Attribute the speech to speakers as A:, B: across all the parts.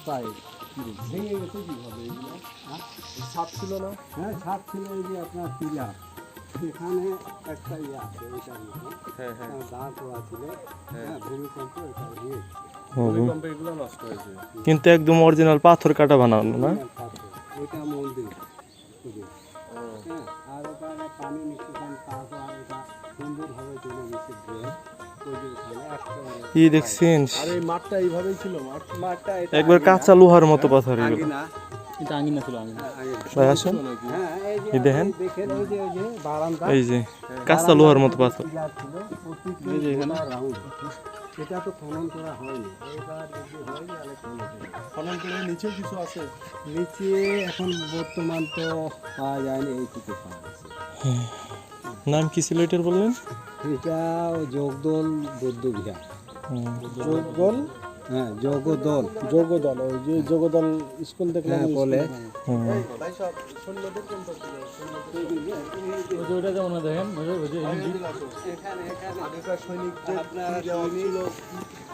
A: পায়ে ভেঙে গেছে কীভাবে এগুলো? ছাদ ছিল না?
B: হ্যাঁ ছাদ ছিল, এই যে আপনার পিলার, এখানে একটা ইয়ে আছে ওইটার মতো দাঁড় করা ছিল, হ্যাঁ ভূমিকম্প এটা
A: ভূমিকম্পে এগুলো নষ্ট হয়েছে।
C: কিন্তু একদম অরিজিনাল পাথর কাটা বানানো না?
B: ওইটা মন্দির শুধু, হ্যাঁ। আর ওখানে পানি নিষ্কাশন তারপর এটা সুন্দরভাবে চলে গেছে ড্রেন।
C: কি দেখছেন?
A: আর এই মাঠটা এইভাবেই ছিল?
B: মাঠটা
C: একবার কাঁচা লোহার মতো পাথর এগুলো।
B: না,
D: এটা আঙিনা ছিল, আঙিনা।
C: ভাই আসেন,
B: হ্যাঁ
C: এই দেখেন,
B: দেখেন ওই যে বারান্দা,
C: এই যে কাঁচা লোহার মতো পাথর।
B: এই যে এখানে রাউন্ড, এটা তো খনন করা হয়নি, এবার যদি হয় তাহলে
A: খনন করে নিচেও কিছু আছে?
B: নিচে এখন বর্তমান তো পাওয়া যায়নি, এইটুকু পাওয়া গেছে।
C: নাম কি ছিল এটার বললেন?
B: এটা জগদল বৌদ্ধ বিহার।
A: যোগদল?
B: হ্যাঁ জগদল,
A: যোগদল, ওই যে যোগদল স্কুল দেখলাম
B: বলে।
D: ওইটা যেমন দেখেন,
A: আগেকার সৈনিকদের ছিল,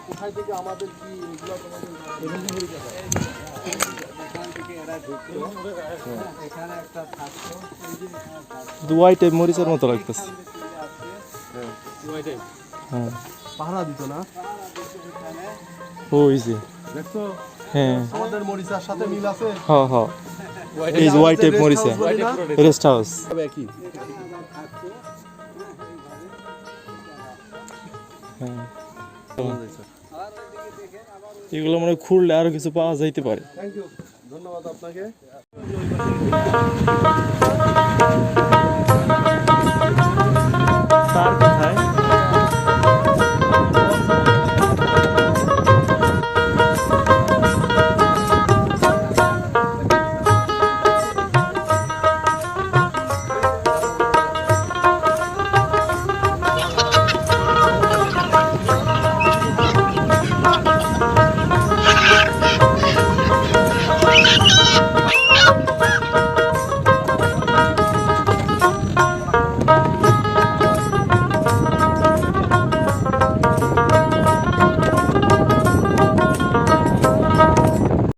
A: কোথায় থেকে আমাদের কি এগুলো
B: এখানে একটা থাকতো,
C: দুয়াই টাইপ মরিচের মতো লাগতেছে। হ্যাঁ
A: পাহারা দিত না?
C: ওই যে
A: দেখছো
C: হ্যাঁ
A: আমাদের মরিচার সাথে মিল আছে।
C: হ্যাঁ হ্যাঁ, এই যে হোয়াইট টাইপ মরিচা, রেস্ট হাউস।
A: একই।
C: হ্যাঁ, এগুলো মনে হয় খুঁড়লে আরো কিছু পাওয়া যাইতে পারে।
A: থ্যাংক ইউ, ধন্যবাদ আপনাকে।